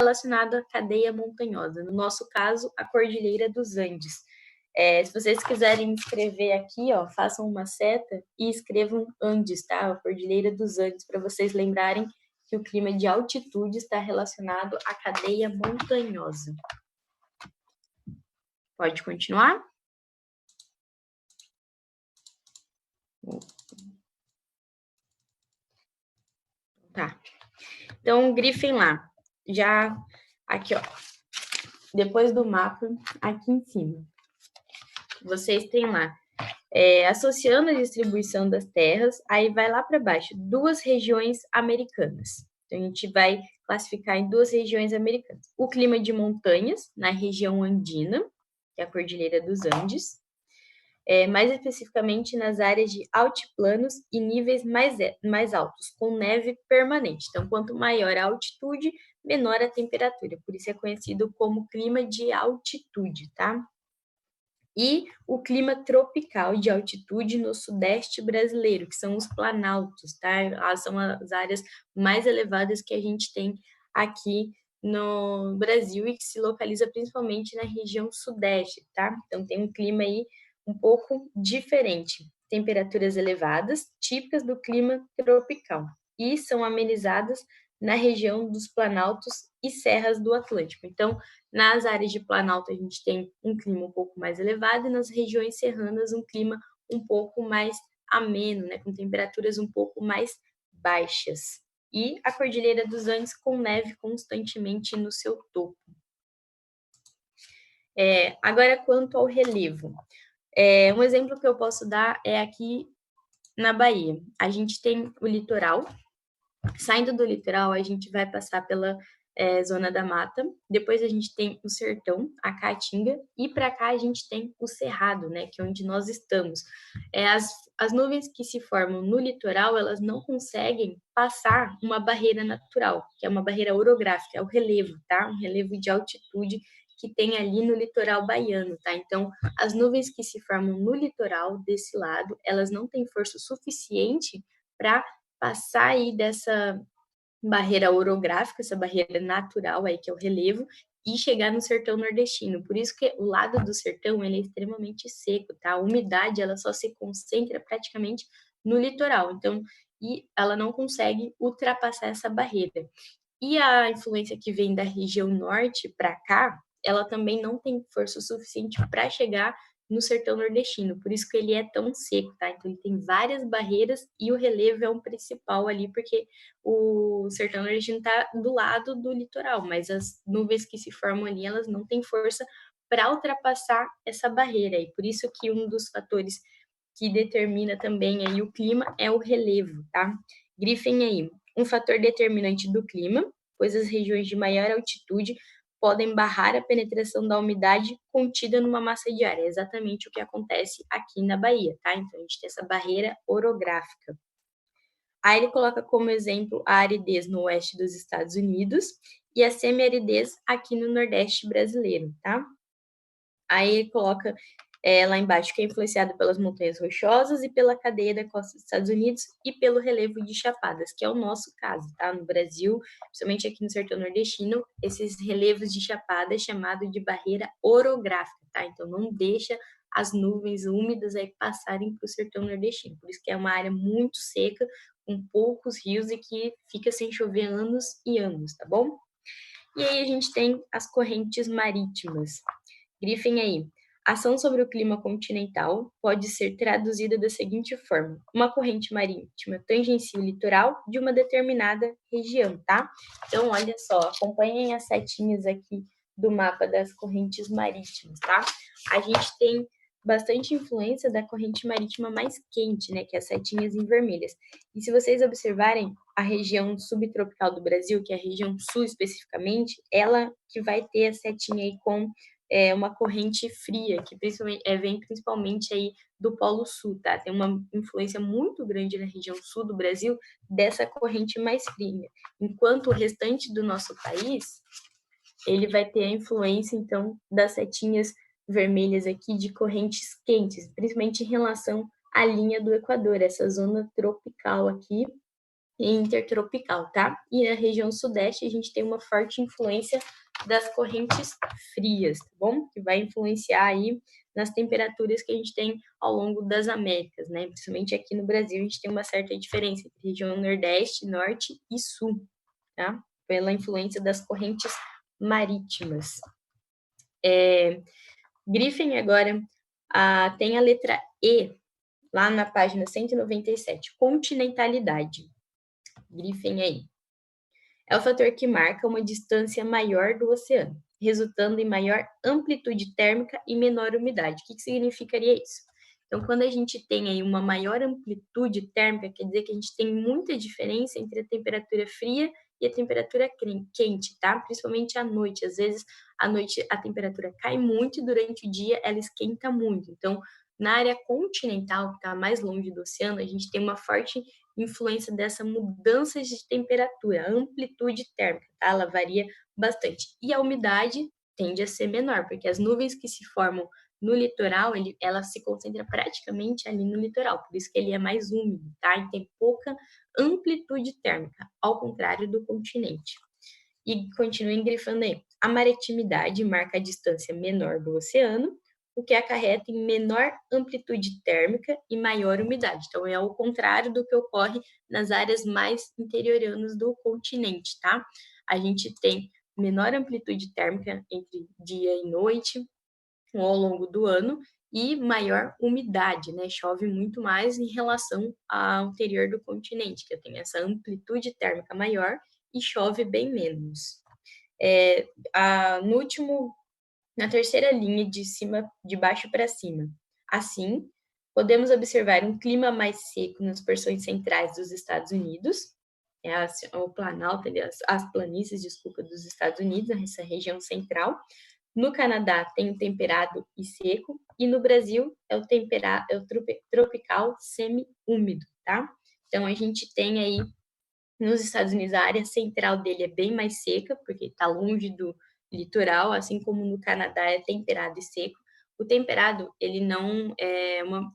relacionado à cadeia montanhosa, no nosso caso, a Cordilheira dos Andes. Se vocês quiserem escrever aqui, ó, façam uma seta e escrevam Andes, tá? A Cordilheira dos Andes, para vocês lembrarem que o clima de altitude está relacionado à cadeia montanhosa. Pode continuar? Tá. Então, grifem lá. Já aqui, ó. Depois do mapa, aqui em cima. Vocês têm lá, associando a distribuição das terras, aí vai lá para baixo, 2 regiões americanas. Então, a gente vai classificar em 2 regiões americanas. O clima de montanhas, na região andina, que é a Cordilheira dos Andes, mais especificamente nas áreas de altiplanos e níveis mais altos, com neve permanente. Então, quanto maior a altitude, menor a temperatura. Por isso é conhecido como clima de altitude, tá? E o clima tropical de altitude no sudeste brasileiro, que são os planaltos, tá? São as áreas mais elevadas que a gente tem aqui no Brasil e que se localiza principalmente na região sudeste, tá? Então tem um clima aí um pouco diferente. Temperaturas elevadas, típicas do clima tropical, e são amenizadas na região dos planaltos e serras do Atlântico. Então, nas áreas de planalto, a gente tem um clima um pouco mais elevado, e nas regiões serranas, um clima um pouco mais ameno, né, com temperaturas um pouco mais baixas. E a Cordilheira dos Andes com neve constantemente no seu topo. Agora, quanto ao relevo. Um exemplo que eu posso dar é aqui na Bahia. A gente tem o litoral. Saindo do litoral, a gente vai passar pela zona da mata, depois a gente tem o sertão, a caatinga, e para cá a gente tem o cerrado, né, que é onde nós estamos. As nuvens que se formam no litoral, elas não conseguem passar uma barreira natural, que é uma barreira orográfica, é o relevo, tá? Um relevo de altitude que tem ali no litoral baiano, tá? Então, as nuvens que se formam no litoral desse lado, elas não têm força suficiente para passar aí dessa barreira orográfica, essa barreira natural aí que é o relevo, e chegar no sertão nordestino. Por isso que o lado do sertão ele é extremamente seco, tá? A umidade ela só se concentra praticamente no litoral. Então, e ela não consegue ultrapassar essa barreira. E a influência que vem da região norte para cá, ela também não tem força suficiente para chegar no sertão nordestino, por isso que ele é tão seco, tá? Então ele tem várias barreiras e o relevo é um principal ali, porque o sertão nordestino está do lado do litoral, mas as nuvens que se formam ali, elas não têm força para ultrapassar essa barreira, e por isso que um dos fatores que determina também aí o clima é o relevo, tá? Grifem aí, um fator determinante do clima, pois as regiões de maior altitude podem barrar a penetração da umidade contida numa massa de ar. É exatamente o que acontece aqui na Bahia, tá? Então, a gente tem essa barreira orográfica. Aí ele coloca como exemplo a aridez no oeste dos Estados Unidos e a semiaridez aqui no Nordeste brasileiro, tá? Aí ele coloca lá embaixo que é influenciado pelas montanhas rochosas e pela cadeia da costa dos Estados Unidos e pelo relevo de chapadas, que é o nosso caso, tá? No Brasil, principalmente aqui no sertão nordestino, esses relevos de chapada é chamado de barreira orográfica, tá? Então não deixa as nuvens úmidas aí passarem para o sertão nordestino. Por isso que é uma área muito seca, com poucos rios e que fica sem chover anos e anos, tá bom? E aí a gente tem as correntes marítimas. Grifem aí. Ação sobre o clima continental pode ser traduzida da seguinte forma: uma corrente marítima tangencia o litoral de uma determinada região, tá? Então, olha só, acompanhem as setinhas aqui do mapa das correntes marítimas, tá? A gente tem bastante influência da corrente marítima mais quente, né, que é as setinhas em vermelhas. E se vocês observarem a região subtropical do Brasil, que é a região sul especificamente, ela que vai ter a setinha aí com uma corrente fria, que vem principalmente aí do Polo Sul, tá? Tem uma influência muito grande na região sul do Brasil dessa corrente mais fria. Enquanto o restante do nosso país, ele vai ter a influência, então, das setinhas vermelhas aqui de correntes quentes, principalmente em relação à linha do Equador, essa zona tropical aqui, intertropical, tá? E na região sudeste a gente tem uma forte influência das correntes frias, tá bom? Que vai influenciar aí nas temperaturas que a gente tem ao longo das Américas, né? Principalmente aqui no Brasil a gente tem uma certa diferença entre região nordeste, norte e sul, tá? Pela influência das correntes marítimas. Grifem agora, tem a letra E, lá na página 197, continentalidade. Grifem aí. É o fator que marca uma distância maior do oceano, resultando em maior amplitude térmica e menor umidade. O que significaria isso? Então, quando a gente tem aí uma maior amplitude térmica, quer dizer que a gente tem muita diferença entre a temperatura fria e a temperatura quente, tá? Principalmente à noite. Às vezes, à noite a temperatura cai muito e durante o dia ela esquenta muito. Então, na área continental, que está mais longe do oceano, a gente tem uma forte influência dessa mudança de temperatura, a amplitude térmica, tá? Ela varia bastante. E a umidade tende a ser menor, porque as nuvens que se formam no litoral, ela se concentra praticamente ali no litoral, por isso que ele é mais úmido, tá? E tem pouca amplitude térmica, ao contrário do continente. E continuem grifando aí. A maritimidade marca a distância menor do oceano, o que acarreta em menor amplitude térmica e maior umidade. Então, é o contrário do que ocorre nas áreas mais interioranas do continente, tá? A gente tem menor amplitude térmica entre dia e noite, ao longo do ano, e maior umidade, né? Chove muito mais em relação ao interior do continente, que tem essa amplitude térmica maior e chove bem menos. No último na terceira linha de baixo para cima. Assim, podemos observar um clima mais seco nas porções centrais dos Estados Unidos, o Planalto, as planícies, desculpa, dos Estados Unidos, essa região central. No Canadá tem o temperado e seco, e no Brasil é o tropical semi-úmido, tá? Então, a gente tem aí, nos Estados Unidos, a área central dele é bem mais seca, porque está longe do litoral, assim como no Canadá é temperado e seco. O temperado, ele não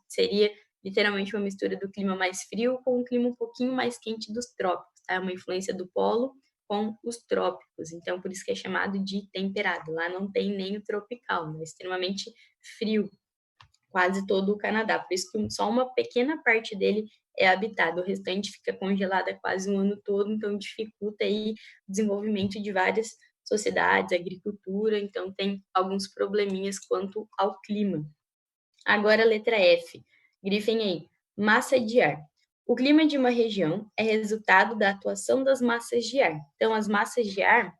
seria literalmente uma mistura do clima mais frio com um clima um pouquinho mais quente dos trópicos, tá? É uma influência do polo com os trópicos, então por isso que é chamado de temperado. Lá não tem nem o tropical, né? É extremamente frio, quase todo o Canadá, por isso que só uma pequena parte dele é habitado, o restante fica congelada quase o ano todo, então dificulta aí o desenvolvimento de várias sociedades, agricultura, então tem alguns probleminhas quanto ao clima. Agora a letra F, grifem aí, massa de ar. O clima de uma região é resultado da atuação das massas de ar. Então, as massas de ar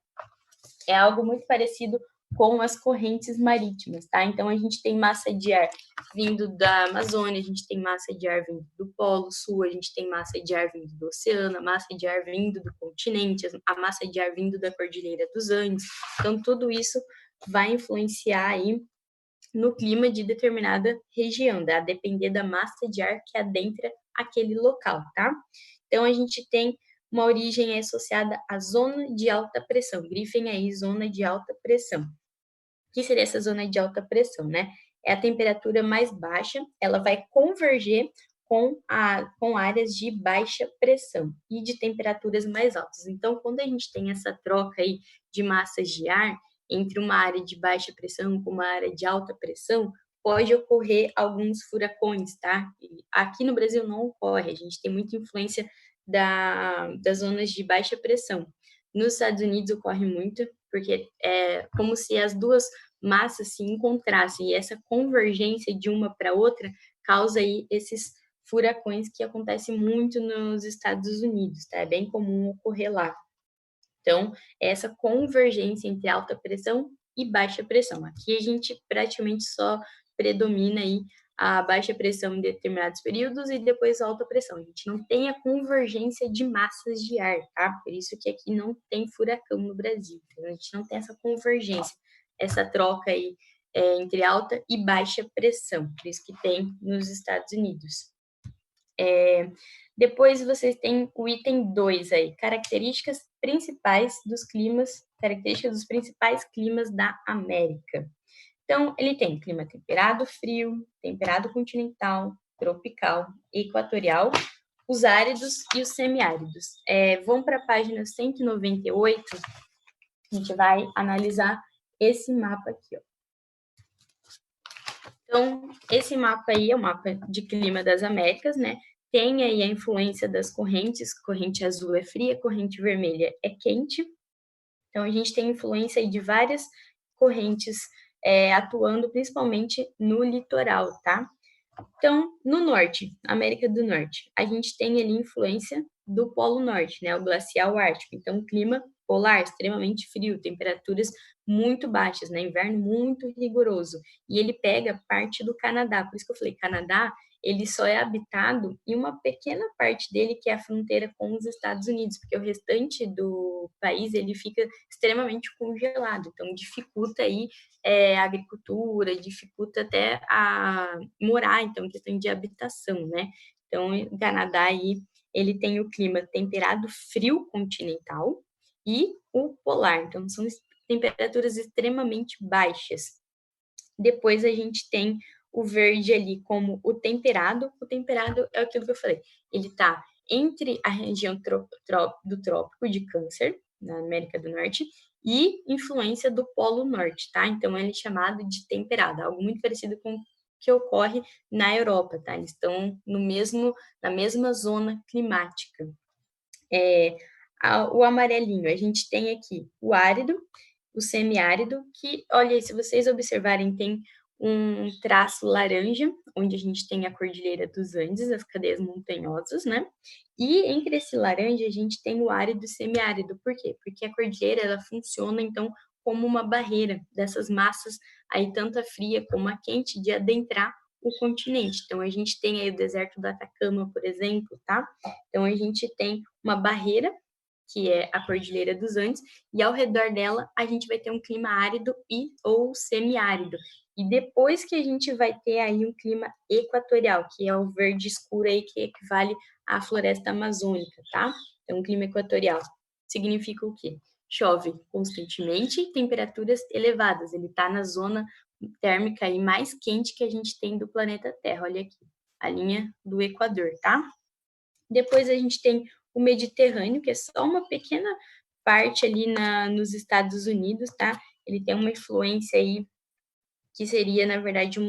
é algo muito parecido com as correntes marítimas, tá? Então, a gente tem massa de ar vindo da Amazônia, a gente tem massa de ar vindo do Polo Sul, a gente tem massa de ar vindo do oceano, a massa de ar vindo do continente, a massa de ar vindo da Cordilheira dos Andes. Então, tudo isso vai influenciar aí no clima de determinada região, a depender da massa de ar que adentra aquele local, tá? Então, a gente tem uma origem associada à zona de alta pressão. Grifem aí, zona de alta pressão. O que seria essa zona de alta pressão, né? É a temperatura mais baixa, ela vai converger com áreas de baixa pressão e de temperaturas mais altas. Então, quando a gente tem essa troca aí de massas de ar entre uma área de baixa pressão com uma área de alta pressão, pode ocorrer alguns furacões, tá? E aqui no Brasil não ocorre, a gente tem muita influência das zonas de baixa pressão. Nos Estados Unidos ocorre muito, porque é como se as duas massas se encontrassem, e essa convergência de uma para outra causa aí esses furacões que acontecem muito nos Estados Unidos, tá? É bem comum ocorrer lá. Então, essa convergência entre alta pressão e baixa pressão. Aqui a gente praticamente só predomina aí a baixa pressão em determinados períodos e depois a alta pressão. A gente não tem a convergência de massas de ar, tá? Por isso que aqui não tem furacão no Brasil. Então, a gente não tem essa convergência, essa troca aí entre alta e baixa pressão. Por isso que tem nos Estados Unidos. Depois vocês têm o item 2 aí, características dos principais climas da América. Então, ele tem clima temperado frio, temperado continental, tropical, equatorial, os áridos e os semiáridos. Vamos para a página 198, a gente vai analisar esse mapa aqui, ó. Então, esse mapa aí é o mapa de clima das Américas, né? Tem aí a influência das correntes, corrente azul é fria, corrente vermelha é quente. Então, a gente tem influência aí de várias correntes atuando principalmente no litoral, tá? Então, no norte, América do Norte, a gente tem ali influência do Polo Norte, né? O glacial ártico. Então, clima polar extremamente frio, temperaturas muito baixas, né? Inverno muito rigoroso. E ele pega parte do Canadá. Por isso que eu falei, Canadá, ele só é habitado em uma pequena parte dele, que é a fronteira com os Estados Unidos, porque o restante do país, ele fica extremamente congelado. Então, dificulta aí a agricultura, dificulta até a morar, então, questão de habitação, né? Então, o Canadá aí, ele tem o clima temperado frio continental e o polar, então são temperaturas extremamente baixas. Depois a gente tem o verde ali como o temperado é aquilo que eu falei, ele está entre a região do trópico de Câncer, na América do Norte, e influência do Polo Norte, tá? Então, ele é chamado de temperado, algo muito parecido com o que ocorre na Europa, tá? Eles estão na mesma zona climática. O amarelinho, a gente tem aqui o árido, o semiárido, que, olha, se vocês observarem, tem um traço laranja, onde a gente tem a Cordilheira dos Andes, as cadeias montanhosas, né? E entre esse laranja, a gente tem o árido e semiárido. Por quê? Porque a cordilheira, ela funciona, então, como uma barreira dessas massas, aí tanto a fria como a quente, de adentrar o continente. Então, a gente tem aí o deserto do Atacama, por exemplo, tá? Então, a gente tem uma barreira, que é a Cordilheira dos Andes, e ao redor dela a gente vai ter um clima árido e ou semiárido. E depois que a gente vai ter aí um clima equatorial, que é o verde escuro aí, que equivale à floresta amazônica, tá? Então, um clima equatorial significa o quê? Chove constantemente, temperaturas elevadas. Ele está na zona térmica aí mais quente que a gente tem do planeta Terra. Olha aqui, a linha do Equador, tá? Depois a gente tem o Mediterrâneo, que é só uma pequena parte ali nos Estados Unidos, tá? Ele tem uma influência aí que seria, na verdade,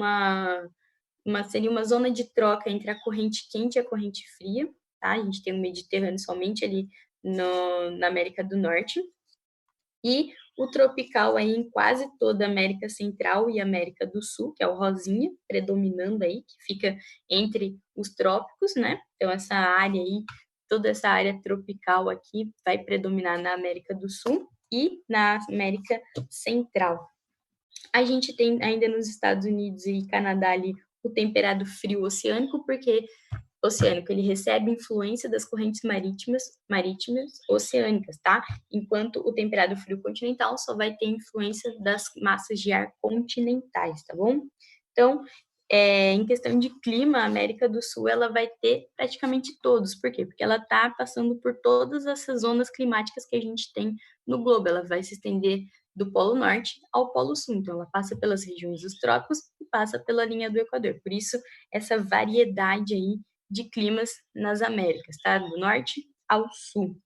seria uma zona de troca entre a corrente quente e a corrente fria, tá? A gente tem o Mediterrâneo somente ali na América do Norte. E o tropical aí em quase toda a América Central e América do Sul, que é o rosinha, predominando aí, que fica entre os trópicos, né? Então, essa área aí, toda essa área tropical aqui vai predominar na América do Sul e na América Central. A gente tem ainda nos Estados Unidos e Canadá ali o temperado frio oceânico, porque oceânico, ele recebe influência das correntes marítimas oceânicas, tá? Enquanto o temperado frio continental só vai ter influência das massas de ar continentais, tá bom? Então, em questão de clima, a América do Sul, ela vai ter praticamente todos. Por quê? Porque ela está passando por todas essas zonas climáticas que a gente tem no globo. Ela vai se estender do Polo Norte ao Polo Sul. Então, ela passa pelas regiões dos trópicos e passa pela linha do Equador. Por isso, essa variedade aí de climas nas Américas, tá? Do norte ao sul.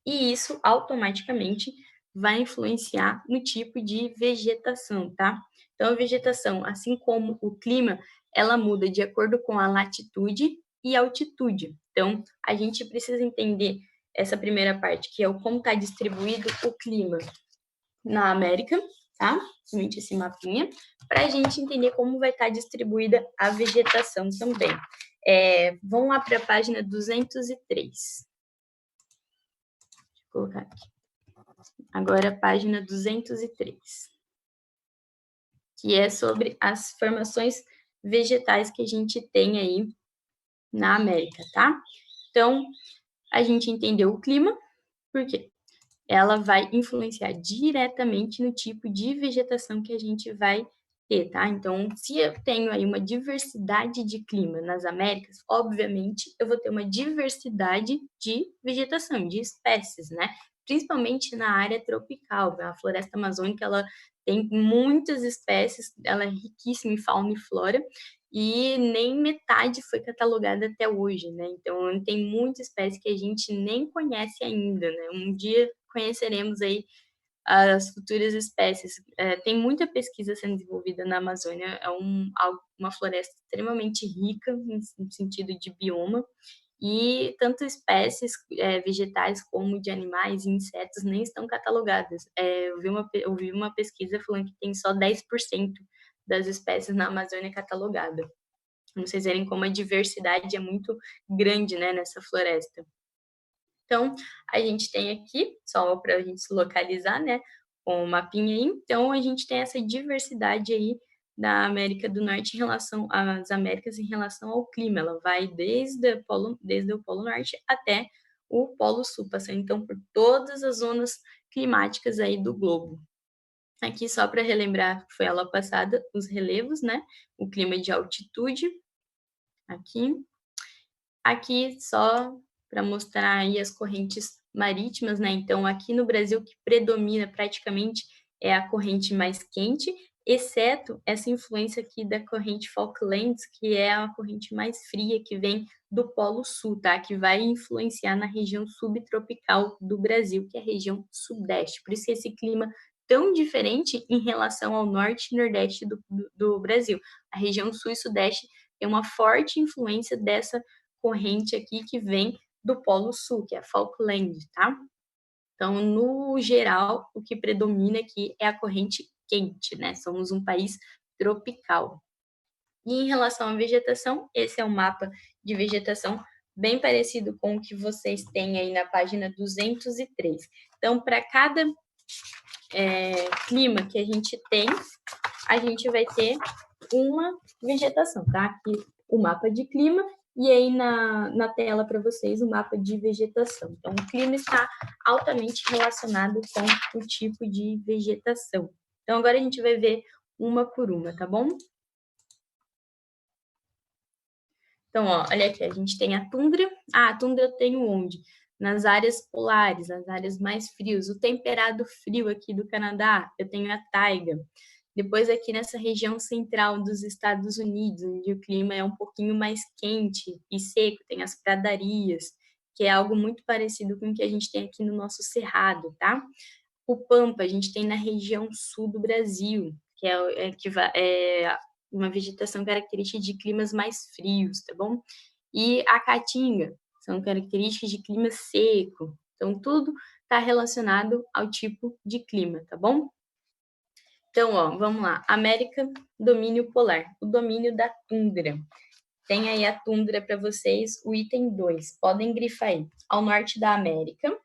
E isso automaticamente vai influenciar no tipo de vegetação, tá? Então, a vegetação, assim como o clima, ela muda de acordo com a latitude e altitude. Então, a gente precisa entender essa primeira parte, que é o como está distribuído o clima na América, tá? Somente esse mapinha, para a gente entender como vai estar distribuída a vegetação também. Vamos lá para a página 203. Deixa eu colocar aqui. Agora, a página 203, que é sobre as formações vegetais que a gente tem aí na América, tá? Então, a gente entendeu o clima, por quê? Ela vai influenciar diretamente no tipo de vegetação que a gente vai ter, tá? Então, se eu tenho aí uma diversidade de clima nas Américas, obviamente eu vou ter uma diversidade de vegetação, de espécies, né? principalmente na área tropical. A floresta amazônica, ela tem muitas espécies, ela é riquíssima em fauna e flora, e nem metade foi catalogada até hoje, né? Então, tem muita espécie que a gente nem conhece ainda, né? Um dia conheceremos aí as futuras espécies. Tem muita pesquisa sendo desenvolvida na Amazônia, é uma floresta extremamente rica no sentido de bioma, e tanto espécies vegetais como de animais e insetos nem estão catalogadas. Eu vi uma pesquisa falando que tem só 10% das espécies na Amazônia catalogada. Pra vocês verem como a diversidade é muito grande, né, nessa floresta. Então, a gente tem aqui, só para a gente se localizar, né, com o mapinha aí. Então, a gente tem essa diversidade aí da América do Norte em relação às Américas em relação ao clima. Ela vai desde o Polo Norte até o Polo Sul, passando então por todas as zonas climáticas aí do globo. Aqui, só para relembrar, foi aula passada, os relevos, né? O clima de altitude, aqui. Aqui só para mostrar aí as correntes marítimas, né? Então, aqui no Brasil, o que predomina praticamente é a corrente mais quente, exceto essa influência aqui da corrente Falklands, que é a corrente mais fria que vem do Polo Sul, tá? Que vai influenciar na região subtropical do Brasil, que é a região sudeste. Por isso que esse clima tão diferente em relação ao norte e nordeste do Brasil. A região sul e sudeste tem uma forte influência dessa corrente aqui que vem do Polo Sul, que é a Falkland, tá? Então, no geral, o que predomina aqui é a corrente quente, né? Somos um país tropical. E em relação à vegetação, esse é um mapa de vegetação bem parecido com o que vocês têm aí na página 203. Então, para cada clima que a gente tem, a gente vai ter uma vegetação, tá? Aqui o mapa de clima e aí na tela para vocês o mapa de vegetação. Então, o clima está altamente relacionado com o tipo de vegetação. Então, agora a gente vai ver uma por uma, tá bom? Então, ó, olha aqui, a gente tem a tundra. Ah, a tundra eu tenho onde? Nas áreas polares, nas áreas mais frias. O temperado frio aqui do Canadá, eu tenho a taiga. Depois aqui nessa região central dos Estados Unidos, onde o clima é um pouquinho mais quente e seco, tem as pradarias, que é algo muito parecido com o que a gente tem aqui no nosso cerrado, tá? O pampa a gente tem na região sul do Brasil, que é uma vegetação característica de climas mais frios, tá bom? E a caatinga são características de clima seco. Então, tudo está relacionado ao tipo de clima, tá bom? Então, ó, vamos lá. América, domínio polar. O domínio da tundra. Tem aí a tundra para vocês, o item 2. Podem grifar aí. Ao norte da América,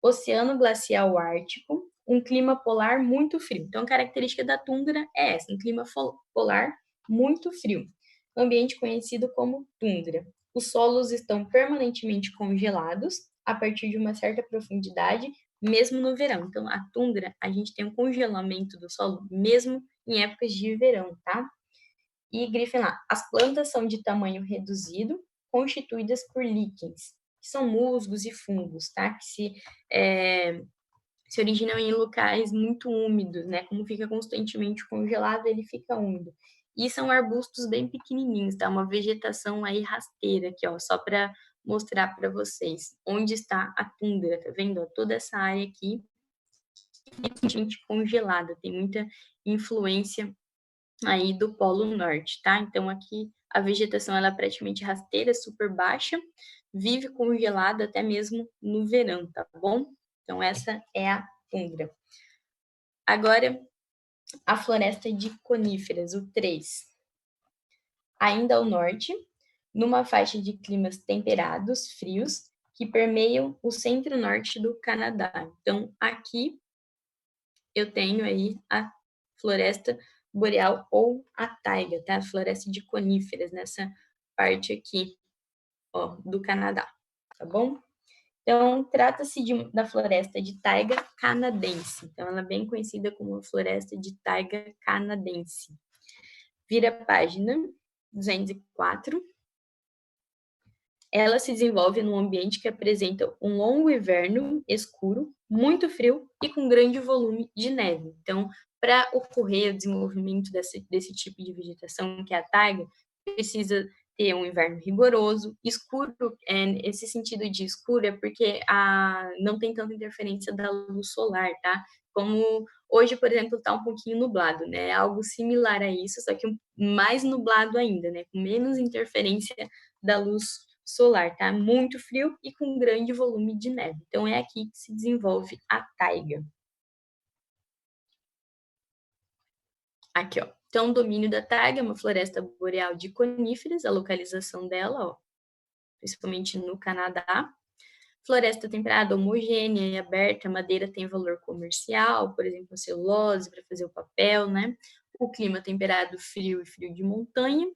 Oceano Glacial Ártico, um clima polar muito frio. Então, a característica da tundra é essa, um clima polar muito frio. Ambiente conhecido como tundra. Os solos estão permanentemente congelados a partir de uma certa profundidade, mesmo no verão. Então, a tundra, a gente tem um congelamento do solo mesmo em épocas de verão, tá? E grifem lá, as plantas são de tamanho reduzido, constituídas por líquens, que são musgos e fungos, tá? Que se originam em locais muito úmidos, né? Como fica constantemente congelado, ele fica úmido. E são arbustos bem pequenininhos, tá? Uma vegetação aí rasteira aqui, ó, só para mostrar para vocês onde está a tundra, tá vendo? Toda essa área aqui é constantemente congelada, tem muita influência aí do Polo Norte, tá? Então aqui a vegetação ela é praticamente rasteira, super baixa, vive congelada até mesmo no verão, tá bom? Então essa é a tundra. Agora a floresta de coníferas, o 3. Ainda ao norte, numa faixa de climas temperados, frios, que permeiam o centro-norte do Canadá. Então aqui eu tenho aí a floresta boreal ou a taiga, tá? A floresta de coníferas nessa parte aqui, ó, do Canadá, tá bom? Então, trata-se da floresta de taiga canadense. Então, ela é bem conhecida como a floresta de taiga canadense. Vira a página 204. ela se desenvolve num ambiente que apresenta um longo inverno escuro, muito frio e com grande volume de neve. Então, para ocorrer o desenvolvimento desse tipo de vegetação, que é a taiga, precisa ter um inverno rigoroso, escuro, esse sentido de escuro é porque não tem tanta interferência da luz solar, tá? Como hoje, por exemplo, está um pouquinho nublado, né? Algo similar a isso, só que mais nublado ainda, né? Com menos interferência da luz solar, tá? Muito frio e com grande volume de neve. Então, é aqui que se desenvolve a taiga. Aqui, ó. Então, o domínio da taiga é uma floresta boreal de coníferas, a localização dela, ó, principalmente no Canadá. Floresta temperada, homogênea e aberta, a madeira tem valor comercial, por exemplo, a celulose para fazer o papel, né? O clima temperado, frio e frio de montanha.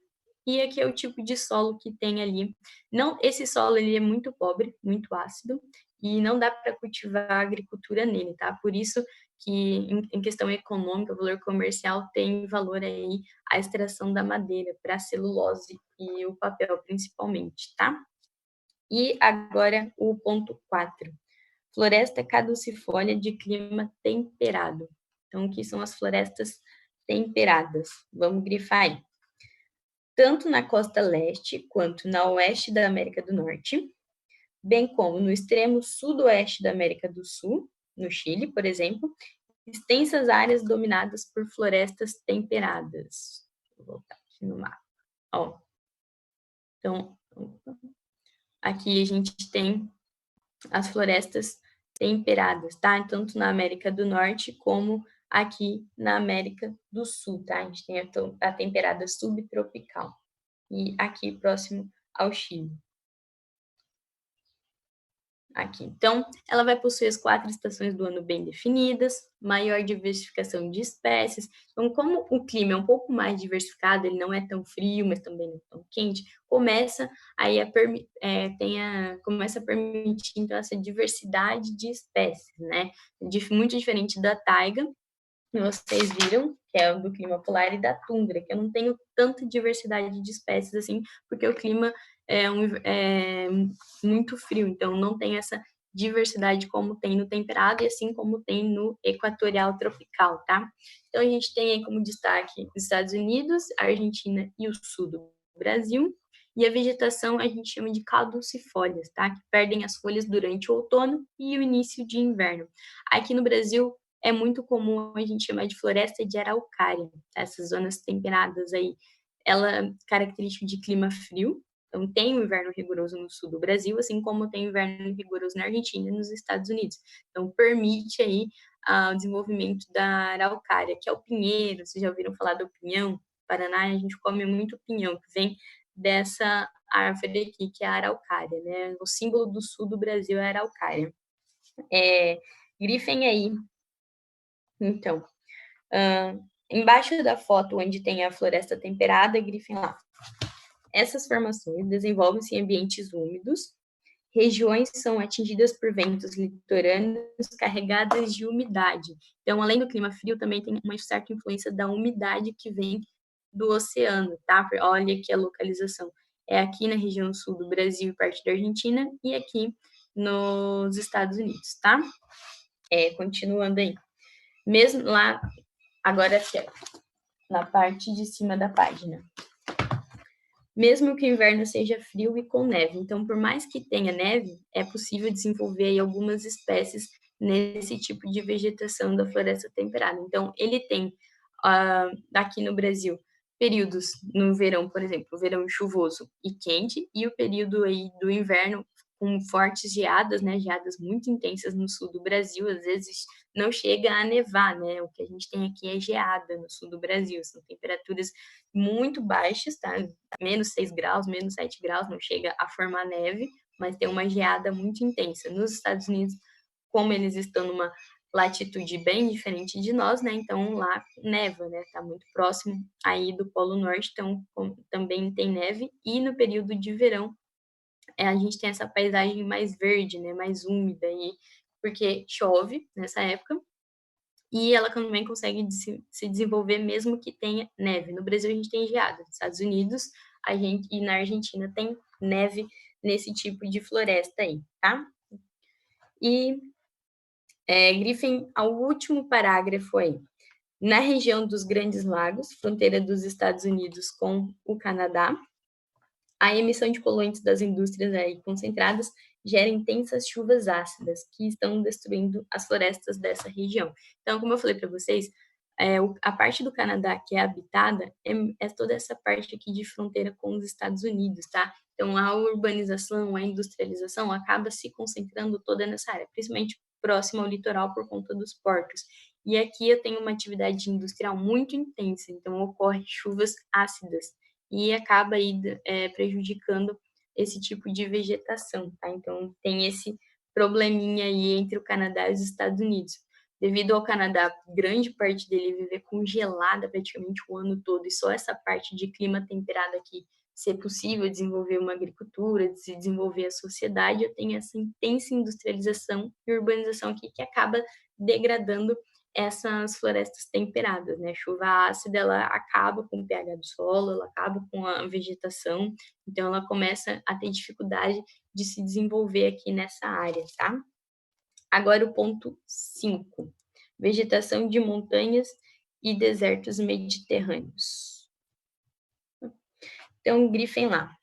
E aqui é o tipo de solo que tem ali. Não, esse solo ele é muito pobre, muito ácido, e não dá para cultivar agricultura nele, tá? Por isso que em questão econômica, o valor comercial tem valor aí a extração da madeira para celulose e o papel principalmente, tá? E agora o ponto 4. Floresta caducifólia de clima temperado. Então, o que são as florestas temperadas? Vamos grifar aí. Tanto na costa leste quanto na oeste da América do Norte, bem como no extremo sudoeste da América do Sul, no Chile, por exemplo, extensas áreas dominadas por florestas temperadas. Vou voltar aqui no mapa. Ó. Então, aqui a gente tem as florestas temperadas, tá? Tanto na América do Norte como aqui na América do Sul, tá? A gente tem a temperada subtropical e aqui próximo ao Chile. Aqui. Então, ela vai possuir as 4 estações do ano bem definidas, maior diversificação de espécies. Então, como o clima é um pouco mais diversificado, ele não é tão frio, mas também não é tão quente, começa aí começa a permitir então essa diversidade de espécies, né? Muito diferente da taiga, que vocês viram, que é o do clima polar, e da tundra, que eu não tenho tanta diversidade de espécies assim, porque o clima é muito frio, então não tem essa diversidade como tem no temperado e assim como tem no equatorial tropical, tá? Então a gente tem aí como destaque os Estados Unidos, a Argentina e o sul do Brasil, e a vegetação a gente chama de caducifólias, tá? Que perdem as folhas durante o outono e o início de inverno. Aqui no Brasil é muito comum a gente chamar de floresta de araucária, tá? Essas zonas temperadas aí. Ela é característica de clima frio, então tem o inverno rigoroso no sul do Brasil, assim como tem o inverno rigoroso na Argentina e nos Estados Unidos. Então permite aí o desenvolvimento da araucária, que é o pinheiro. Vocês já ouviram falar do pinhão? Paraná, a gente come muito pinhão, que vem dessa árvore aqui, que é a araucária, né? O símbolo do sul do Brasil é a araucária. Grifem aí então, embaixo da foto onde tem a floresta temperada, grifem lá. Essas formações desenvolvem-se em ambientes úmidos, regiões são atingidas por ventos litorâneos carregadas de umidade. Então, além do clima frio, também tem uma certa influência da umidade que vem do oceano, tá? Olha aqui a localização. É aqui na região sul do Brasil e parte da Argentina e aqui nos Estados Unidos, tá? Continuando aí. Mesmo lá, agora aqui, na parte de cima da página. Mesmo que o inverno seja frio e com neve. Então, por mais que tenha neve, é possível desenvolver aí algumas espécies nesse tipo de vegetação da floresta temperada. Então, ele tem, aqui no Brasil, períodos no verão, por exemplo, o verão chuvoso e quente, e o período aí do inverno com fortes geadas, né, geadas muito intensas no sul do Brasil, às vezes não chega a nevar, né, o que a gente tem aqui é geada no sul do Brasil, são temperaturas muito baixas, tá, menos 6 graus, menos 7 graus, não chega a formar neve, mas tem uma geada muito intensa. Nos Estados Unidos, como eles estão numa latitude bem diferente de nós, né? Então lá neva, né? Tá muito próximo aí do Polo Norte, então também tem neve. E no período de verão, a gente tem essa paisagem mais verde, né? Mais úmida aí, porque chove nessa época. E ela também consegue se desenvolver mesmo que tenha neve. No Brasil a gente tem geada, nos Estados Unidos e na Argentina tem neve nesse tipo de floresta aí, tá? E grifem ao último parágrafo aí. Na região dos Grandes Lagos, fronteira dos Estados Unidos com o Canadá, a emissão de poluentes das indústrias aí concentradas gera intensas chuvas ácidas que estão destruindo as florestas dessa região. Então, como eu falei para vocês, a parte do Canadá que é habitada é toda essa parte aqui de fronteira com os Estados Unidos, tá? Então, a urbanização, a industrialização acaba se concentrando toda nessa área, principalmente próximo ao litoral por conta dos portos. E aqui eu tenho uma atividade industrial muito intensa, então ocorre chuvas ácidas e acaba aí prejudicando esse tipo de vegetação, tá? Então, tem esse probleminha aí entre o Canadá e os Estados Unidos. Devido ao Canadá, grande parte dele viver congelada praticamente o ano todo, e só essa parte de clima temperado aqui ser possível desenvolver uma agricultura, de se desenvolver a sociedade, eu tenho essa intensa industrialização e urbanização aqui que acaba degradando essas florestas temperadas, né? A chuva ácida, ela acaba com o pH do solo, ela acaba com a vegetação, então ela começa a ter dificuldade de se desenvolver aqui nessa área, tá? Agora o ponto 5, vegetação de montanhas e desertos mediterrâneos. Então, grifem lá.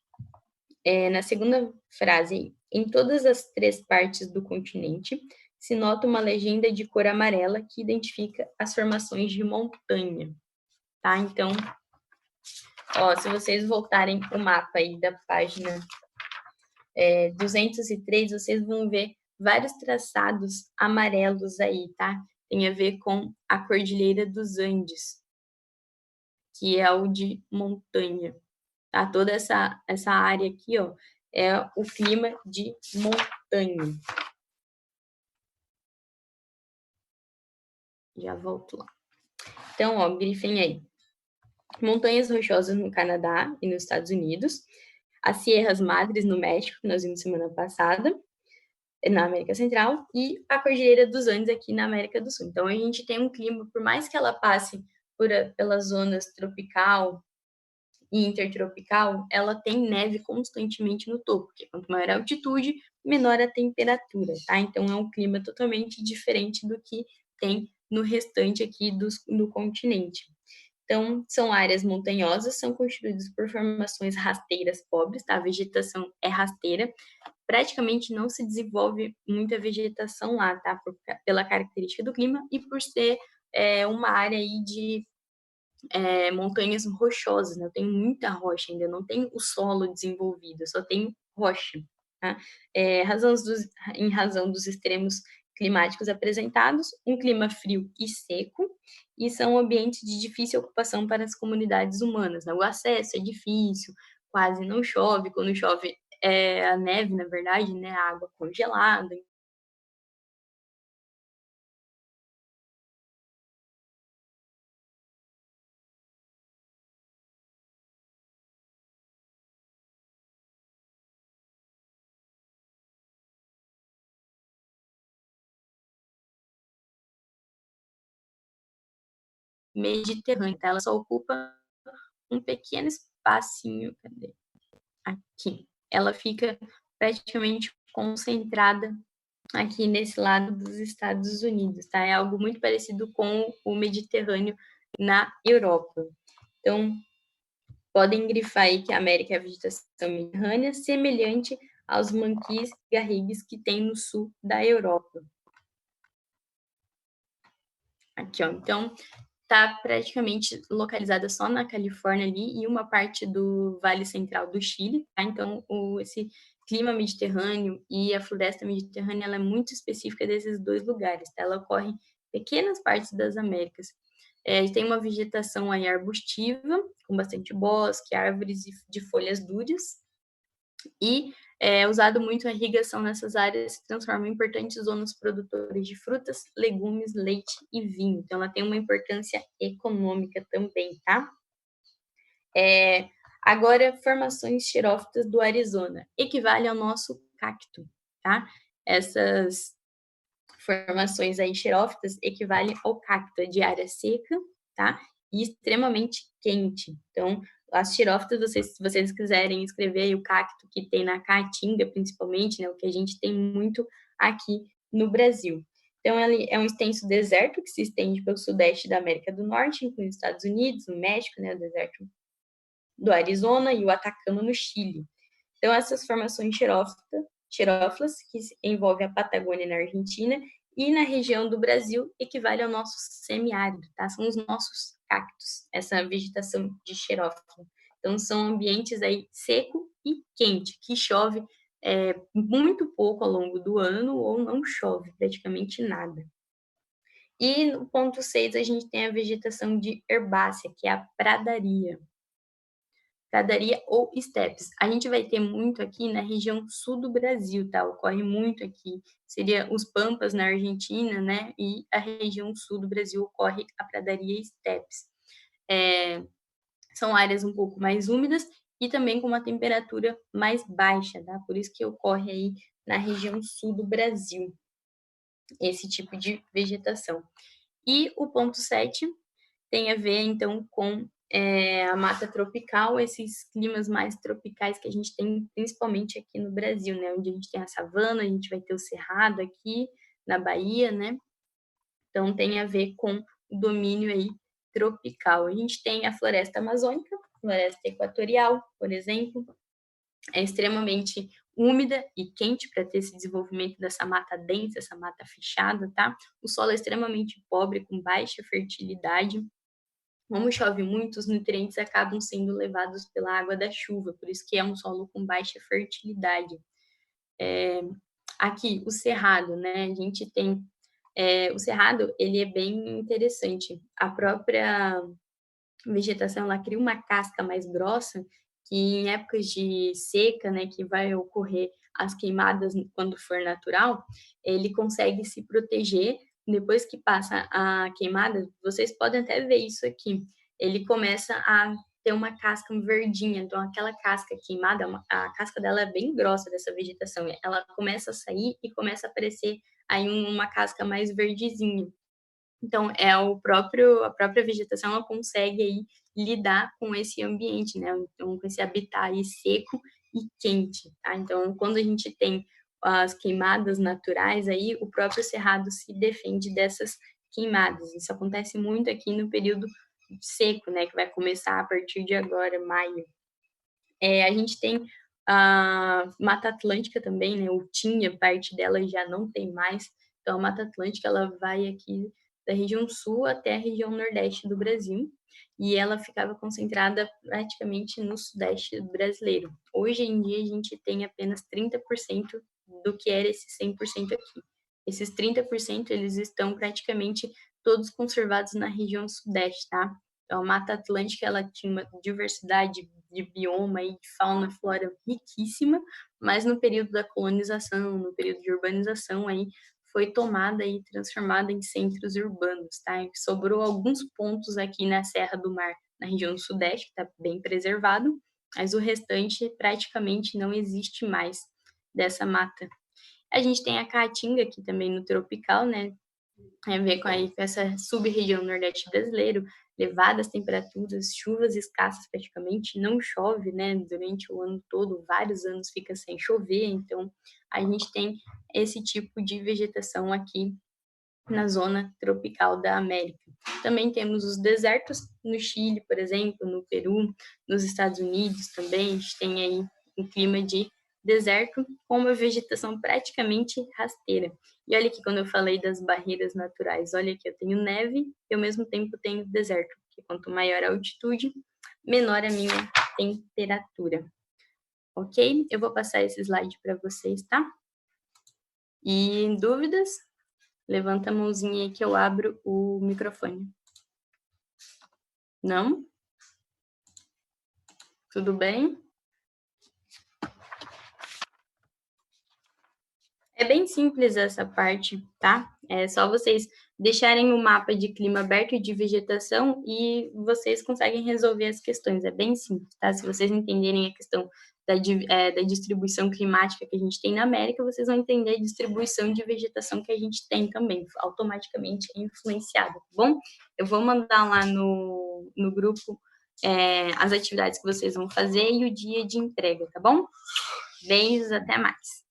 Na segunda frase, em todas as 3 partes do continente, se nota uma legenda de cor amarela que identifica as formações de montanha, tá? Então, se vocês voltarem o mapa aí da página 203, vocês vão ver vários traçados amarelos aí, tá? Tem a ver com a Cordilheira dos Andes, que é o de montanha, tá? Toda essa área aqui, ó, é o clima de montanha. Já volto lá. Então, ó, grifem aí. Montanhas rochosas no Canadá e nos Estados Unidos, as Sierras Madres no México, que nós vimos semana passada, na América Central, e a Cordilheira dos Andes aqui na América do Sul. Então, a gente tem um clima, por mais que ela passe pelas zonas tropical e intertropical, ela tem neve constantemente no topo, porque quanto maior a altitude, menor a temperatura, tá? Então, é um clima totalmente diferente do que tem no restante aqui do continente. Então, são áreas montanhosas, são constituídas por formações rasteiras pobres, tá? A vegetação é rasteira, praticamente não se desenvolve muita vegetação lá, tá? Pela característica do clima e por ser uma área aí de montanhas rochosas, né? Eu tenho muita rocha ainda, não tem o solo desenvolvido, só tenho rocha, tá? Em razão dos extremos climáticos apresentados, um clima frio e seco, e são ambientes de difícil ocupação para as comunidades humanas, né? O acesso é difícil, quase não chove, quando chove é a neve, na verdade, né? A água congelada. Mediterrânea, tá? Ela só ocupa um pequeno espacinho, cadê? Aqui. Ela fica praticamente concentrada aqui nesse lado dos Estados Unidos, tá? É algo muito parecido com o Mediterrâneo na Europa. Então, podem grifar aí que a América é a vegetação mediterrânea, semelhante aos manquis e garrigues que tem no sul da Europa. Aqui, ó. Então, está praticamente localizada só na Califórnia ali e uma parte do Vale Central do Chile, tá? Então, esse clima mediterrâneo e a floresta mediterrânea, ela é muito específica desses 2 lugares, tá? Ela ocorre em pequenas partes das Américas. Tem uma vegetação aí arbustiva, com bastante bosque, árvores de folhas duras, e é usado muito a irrigação nessas áreas, se transforma em importantes zonas produtoras de frutas, legumes, leite e vinho. Então, ela tem uma importância econômica também, tá? Agora, formações xerófitas do Arizona. Equivale ao nosso cacto, tá? Essas formações aí xerófitas equivalem ao cacto, de área seca, tá? E extremamente quente. Então, as xirófitas, se vocês quiserem escrever aí o cacto que tem na Caatinga, principalmente, né, o que a gente tem muito aqui no Brasil. Então, ele é um extenso deserto que se estende pelo sudeste da América do Norte, incluindo os Estados Unidos, o México, né, o deserto do Arizona e o Atacama, no Chile. Então, essas formações xerófilas, que envolvem a Patagônia na Argentina e na região do Brasil, equivale ao nosso semiárido, tá? São os nossos cactos, essa vegetação de xerófila. Então, são ambientes aí seco e quente, que chove muito pouco ao longo do ano ou não chove praticamente nada. E no ponto 6, a gente tem a vegetação de herbácea, que é a pradaria. Pradaria ou estepes. A gente vai ter muito aqui na região sul do Brasil, tá? Ocorre muito aqui. Seria os Pampas na Argentina, né? E a região sul do Brasil ocorre a pradaria e estepes. São áreas um pouco mais úmidas e também com uma temperatura mais baixa, tá? Por isso que ocorre aí na região sul do Brasil esse tipo de vegetação. E o ponto 7 tem a ver, então, com a mata tropical, esses climas mais tropicais que a gente tem, principalmente aqui no Brasil, né? Onde a gente tem a savana, a gente vai ter o cerrado aqui na Bahia, né? Então, tem a ver com o domínio aí tropical. A gente tem a floresta amazônica, floresta equatorial, por exemplo, é extremamente úmida e quente para ter esse desenvolvimento dessa mata densa, essa mata fechada, tá? O solo é extremamente pobre, com baixa fertilidade. Como chove muito, os nutrientes acabam sendo levados pela água da chuva, por isso que é um solo com baixa fertilidade. Aqui, o cerrado, né? A gente tem... o cerrado, ele é bem interessante. A própria vegetação, ela cria uma casca mais grossa, que em épocas de seca, né, que vai ocorrer as queimadas quando for natural, ele consegue se proteger. Depois que passa a queimada, vocês podem até ver isso aqui, ele começa a ter uma casca verdinha, então aquela casca queimada, a casca dela é bem grossa dessa vegetação, ela começa a sair e começa a aparecer aí uma casca mais verdezinha. Então, a própria vegetação, ela consegue aí lidar com esse ambiente, né? Então, com esse habitat aí seco e quente, tá? Então, quando a gente tem as queimadas naturais aí, o próprio cerrado se defende dessas queimadas. Isso acontece muito aqui no período seco, né? Que vai começar a partir de agora, maio. A gente tem a Mata Atlântica também, né? Ou tinha, parte dela já não tem mais. Então, a Mata Atlântica, ela vai aqui da região sul até a região nordeste do Brasil, e ela ficava concentrada praticamente no sudeste brasileiro. Hoje em dia, a gente tem apenas 30% do que era esse 100% aqui. Esses 30%, eles estão praticamente todos conservados na região sudeste, tá? Então, a Mata Atlântica, ela tinha uma diversidade de bioma e de fauna e flora riquíssima, mas no período da colonização, no período de urbanização, aí foi tomada e transformada em centros urbanos, tá? E sobrou alguns pontos aqui na Serra do Mar, na região sudeste, que está bem preservado, mas o restante praticamente não existe mais dessa mata. A gente tem a Caatinga aqui também no tropical, né? Tem a ver com essa sub-região nordeste brasileiro, elevadas temperaturas, chuvas escassas praticamente, não chove, né, durante o ano todo, vários anos fica sem chover, então a gente tem esse tipo de vegetação aqui na zona tropical da América. Também temos os desertos no Chile, por exemplo, no Peru, nos Estados Unidos também, a gente tem aí um clima de deserto com uma vegetação praticamente rasteira. E olha aqui quando eu falei das barreiras naturais, olha aqui, eu tenho neve e ao mesmo tempo tenho deserto, porque quanto maior a altitude, menor a minha temperatura. Ok? Eu vou passar esse slide para vocês, tá? E dúvidas? Levanta a mãozinha aí que eu abro o microfone. Não? Tudo bem? É bem simples essa parte, tá? É só vocês deixarem o mapa de clima aberto e de vegetação e vocês conseguem resolver as questões. É bem simples, tá? Se vocês entenderem a questão da distribuição climática que a gente tem na América, vocês vão entender a distribuição de vegetação que a gente tem também, automaticamente influenciada, tá bom? Eu vou mandar lá no grupo as atividades que vocês vão fazer e o dia de entrega, tá bom? Beijos, até mais!